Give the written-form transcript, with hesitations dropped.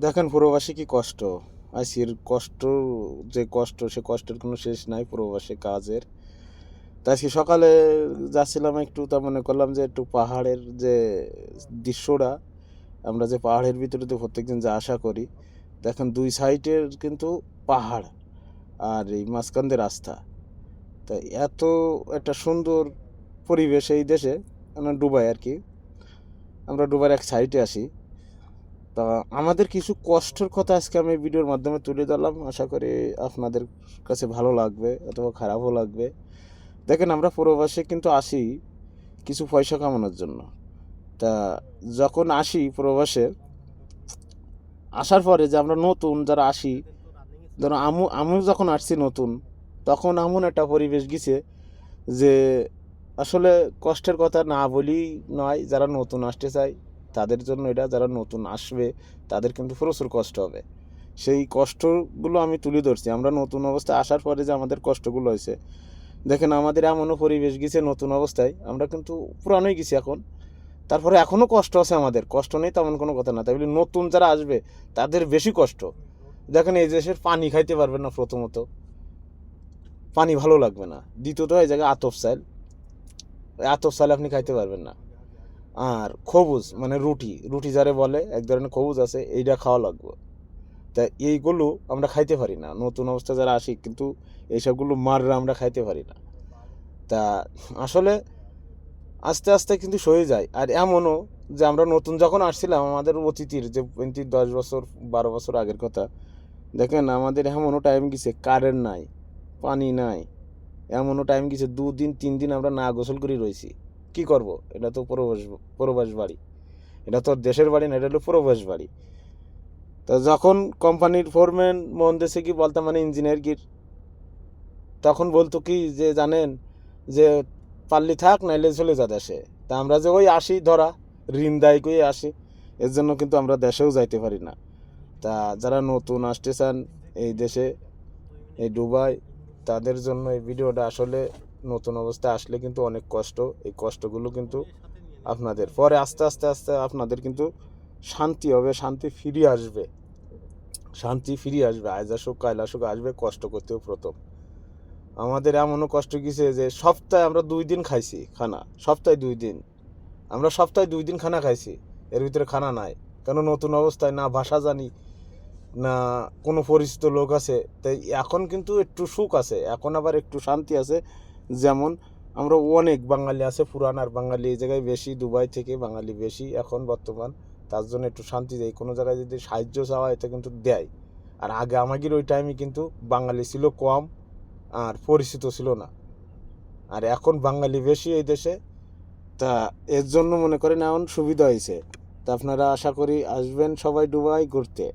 দেখেন প্রবাসী কি কষ্ট। আইসির কষ্ট, যে কষ্ট সে কষ্টের কোনো শেষ নাই প্রবাসী কাজের। তা আজকে সকালে যাচ্ছিলাম একটু, তা মনে করলাম যে একটু পাহাড়ের যে দৃশ্যটা, আমরা যে পাহাড়ের ভিতরে তো প্রত্যেকদিন যা আশা করি, দেখেন দুই সাইডের কিন্তু পাহাড় আর এই মাঝখান দিয়ে রাস্তা। তাই এত একটা সুন্দর পরিবেশ এই দেশে, মানে দুবাই আর কি। আমরা দুবাইয়ের এক সাইডে আসি। তা আমাদের কিছু কষ্টের কথা আজকে আমি ভিডিওর মাধ্যমে তুলে ধরলাম, আশা করি আপনাদের কাছে ভালো লাগবে অথবা খারাপও লাগবে। দেখেন, আমরা প্রবাসে কিন্তু আসি কিছু পয়সা কামানোর জন্য। তা যখন আসি প্রবাসে, আসার পরে যে আমরা নতুন যারা আসি, ধরো আমি যখন আসছি নতুন, তখন এমন একটা পরিবেশ গেছে যে আসলে কষ্টের কথা না বলি নয়। যারা নতুন আসতে চায় তাদের জন্য এটা, যারা নতুন আসবে তাদের কিন্তু প্রচুর কষ্ট হবে। সেই কষ্টগুলো আমি তুলে ধরছি। আমরা নতুন অবস্থায় আসার পরে যে আমাদের কষ্টগুলো হয়েছে, দেখেন আমাদের এমনও পরিবেশ গেছে নতুন অবস্থায়, আমরা কিন্তু পুরানোই গেছি এখন, তারপরে এখনও কষ্ট আছে। আমাদের কষ্ট নেই তেমন কোনো কথা না, তাই বলে নতুন যারা আসবে তাদের বেশি কষ্ট। দেখেন এই দেশের পানি খাইতে পারবেন না, প্রথমত পানি ভালো লাগবে না, দ্বিতীয়ত এই জায়গায় আতপ চাল, আতপ চাল আপনি খাইতে পারবেন না। আর খবুজ মানে রুটি, রুটি যারে বলে এক ধরনের খবুজ আছে, এইটা খাওয়া লাগবে। তা এইগুলো আমরা খাইতে পারি না নতুন অবস্থা যারা আসি, কিন্তু এইসবগুলো মাররা আমরা খাইতে পারি না। তা আসলে আস্তে আস্তে কিন্তু সয়ে যায়। আর এমনও যে আমরা নতুন যখন আসছিলাম, আমাদের অতীতের যে 10 বছর 12 বছর আগের কথা, দেখেন আমাদের এমনও টাইম গেছে কারেন্ট নাই, পানি নাই, এমনও টাইম গেছে 2 দিন 3 দিন আমরা না গোসল করে রয়েছি। কি করব? এটা তো প্রবাস বাড়ি, এটা তো দেশের বাড়ি না, এটা হলো প্রবাস বাড়ি। তো যখন কোম্পানির ফোরম্যান মন দেশে কি বলতাম, মানে ইঞ্জিনিয়ার গির, তখন বলতো কি যে জানেন যে পাল্লি থাক নাইলে চলে যা দেশে। তা আমরা যে ওই আসি ধরা ঋণ দায় করে আসি, এর জন্য কিন্তু আমরা দেশেও যাইতে পারি না। তা যারা নতুন আসতে চান এই দেশে, এই দুবাই, তাদের জন্য এই ভিডিওটা আসলে নতুন অবস্থায় আসলে কিন্তু অনেক কষ্ট। এই কষ্টগুলো কিন্তু আপনাদের পরে আস্তে আস্তে আস্তে আপনাদের কিন্তু শান্তি হবে, শান্তি ফিরিয়ে আসবে, শান্তি ফিরিয়ে আসবে। আজ আসুক কাল আসুক, আসবে। কষ্ট করতেও প্রথম আমাদের এমনও কষ্ট গেছে যে সপ্তাহে আমরা 2 দিন খাইছি খানা, সপ্তাহে 2 দিন। আমরা সপ্তাহে 2 দিন খানা খাইছি, এর ভিতরে খানা নাই। কেন? নতুন অবস্থায় না ভাষা জানি, না কোনো পরিচিত লোক আছে। তাই এখন কিন্তু একটু সুখ আছে, এখন আবার একটু শান্তি আছে। যেমন আমরা অনেক বাঙালি আছে, পুরানার বাঙালি এই জায়গায় বেশি, দুবাই থেকে বাঙালি বেশি এখন বর্তমান। তার জন্য একটু শান্তি দেয়, কোনো জায়গায় যদি সাহায্য চাওয়া এটা কিন্তু দেয়। আর আগে আমাদের ওই টাইমে কিন্তু বাঙালি ছিল কম আর পরিচিত ছিল না, আর এখন বাঙালি বেশি এই দেশে। তা এর জন্য মনে করেন এমন সুবিধা হয়েছে। তা আপনারা আশা করি আসবেন সবাই দুবাই ঘুরতে।